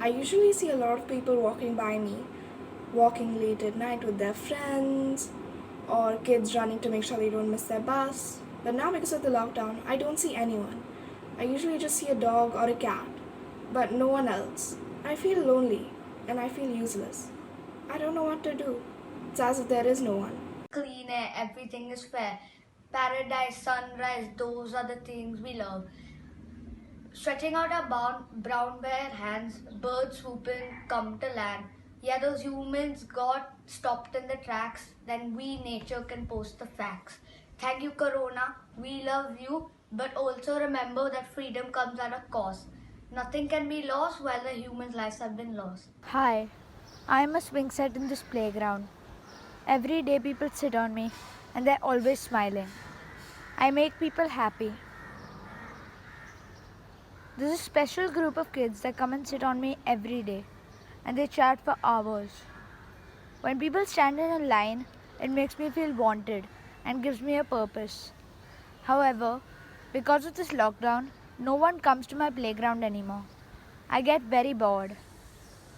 I usually see a lot of people walking by me, walking late at night with their friends, or kids running to make sure they don't miss their bus. But now, because of the lockdown, I don't see anyone. I usually just see a dog or a cat, but no one else. I feel lonely and I feel useless. I don't know what to do. It's as if there is no one. Clean air, everything is fair. Paradise, sunrise, those are the things we love. Stretching out our brown bare hands, birds swooping, come to land. Yeah, those humans got stopped in the tracks, then we, nature, can post the facts. Thank you, Corona. We love you, but also remember that freedom comes at a cost. Nothing can be lost while the humans' lives have been lost. Hi, I'm a swing set in this playground. Every day people sit on me and they're always smiling. I make people happy. There's a special group of kids that come and sit on me every day and they chat for hours. When people stand in a line, it makes me feel wanted and gives me a purpose. However, because of this lockdown, no one comes to my playground anymore. I get very bored.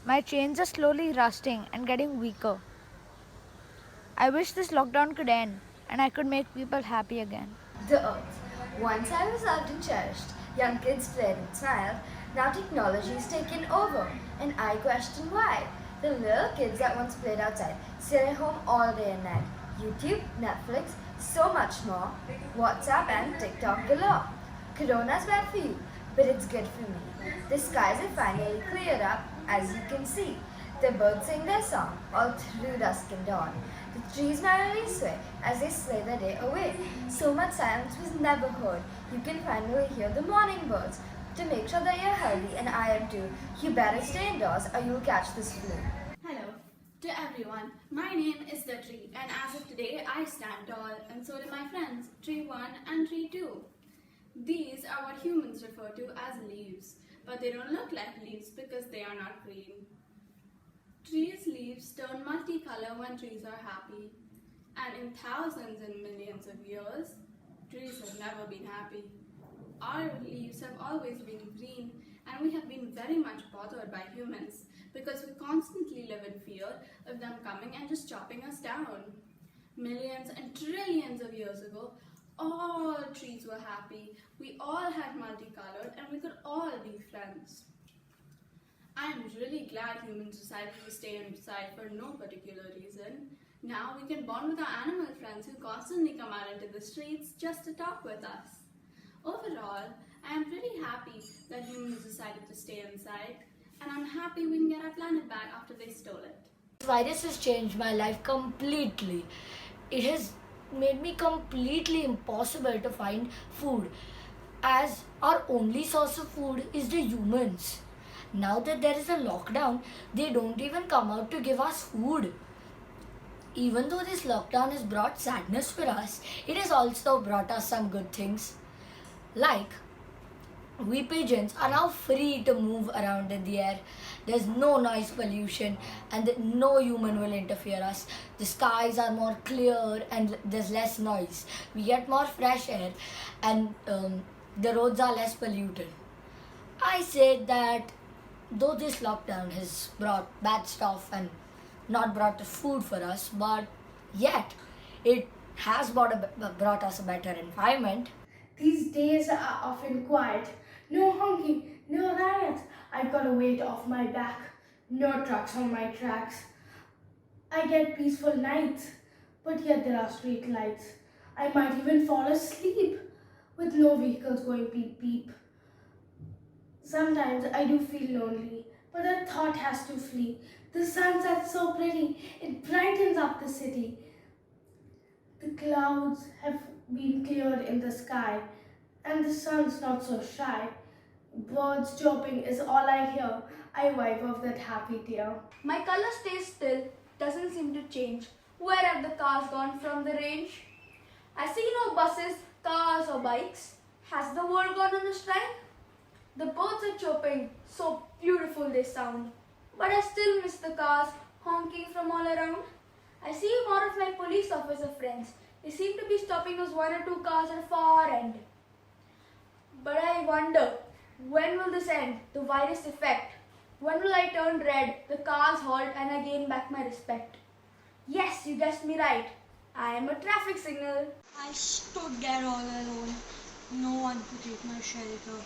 My chains are slowly rusting and getting weaker. I wish this lockdown could end and I could make people happy again. The earth. Once I was loved and cherished, young kids played and smiled. Now technology's taken over, and I question why. The little kids that once played outside sit at home all day and night. YouTube, Netflix, so much more. WhatsApp and TikTok galore. Corona's bad for you, but it's good for me. The skies have finally cleared up, as you can see. The birds sing their song all through dusk and dawn. The trees merrily sway as they slay the day away. So much silence was never heard. You can finally hear the morning birds. To make sure that you're healthy, and I am too, you better stay indoors or you'll catch this flu. Hello to everyone. My name is the tree, and as of today, I stand tall, and so do my friends, Tree 1 and Tree 2. These are what humans refer to as leaves, but they don't look like leaves because they are not green. Trees' leaves turn multicolor when trees are happy, and in thousands and millions of years, trees have never been happy. Our leaves have always been green, and we have been very much bothered by humans because we constantly live in fear of them coming and just chopping us down. Millions and trillions of years ago, all trees were happy, we all had multicolored, and we could all be friends. I am really glad humans decided to stay inside for no particular reason. Now we can bond with our animal friends who constantly come out into the streets just to talk with us. Overall, I am pretty happy that humans decided to stay inside, and I'm happy we can get our planet back after they stole it. This virus has changed my life completely. It has made me completely impossible to find food, as our only source of food is the humans. Now that there is a lockdown, they don't even come out to give us food. Even though this lockdown has brought sadness for us, it has also brought us some good things. Like, we pigeons are now free to move around in the air. There's no noise pollution and no human will interfere us. The skies are more clear and there's less noise. We get more fresh air and the roads are less polluted. I say that though this lockdown has brought bad stuff and not brought food for us, but yet it has brought us a better environment. These days are often quiet. No honking, no riots. I've got a weight off my back. No trucks on my tracks. I get peaceful nights, but yet there are street lights. I might even fall asleep with no vehicles going beep beep. Sometimes I do feel lonely, but the thought has to flee. The sunset's so pretty, it brightens up the city. The clouds have been cleared in the sky, and the sun's not so shy. Birds chirping is all I hear. I wipe off that happy tear. My color stays still, doesn't seem to change. Where have the cars gone from the range? I see no buses, cars or bikes. Has the world gone on a strike? The birds are chirping, so beautiful they sound. But I still miss the cars honking from all around. I see more of my police officer friends. They seem to be stopping those one or two cars at far end. But I wonder, when will this end? The virus effect. When will I turn red, the cars halt, and I gain back my respect? Yes, you guessed me right. I am a traffic signal. I stood there all alone. No one to take my shelter.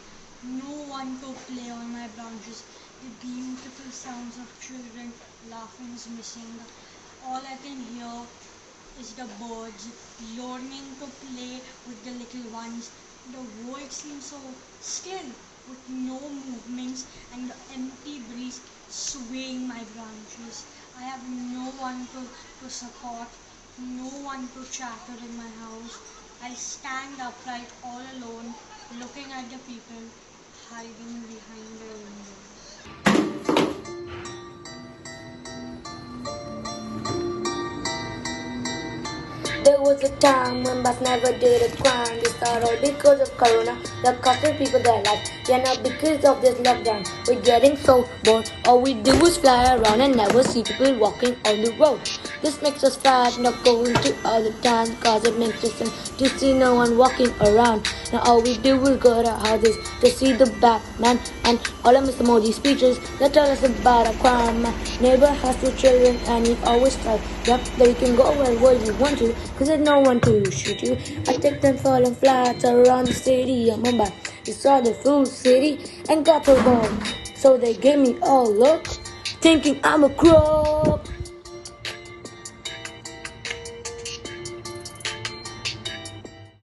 No one to play on my branches. The beautiful sounds of children laughing is missing. All I can hear is the birds yearning to play with the little ones. The world seems so still with no movements and the empty breeze swaying my branches. I have no one to support, no one to chatter in my house. I stand upright all alone, looking at the people hiding behind their windows. There was a time when bus never did a crime. They started all because of Corona. That costed people their lives. Yeah, now because of this lockdown, we're getting so bored. All we do is fly around and never see people walking on the road. This makes us fat, not going to other towns, cause it makes us sense to see no one walking around. Now all we do is go to houses to see the Batman and all of Mr. Modi's speeches that tell us about a crime. My neighbor has 2 children and he always tells them that you can go wherever you want to, cause there's no one to shoot you. I take them falling flats around the city of Mumbai. We saw the food city and got so bored. So they gave me a look, thinking I'm a crook.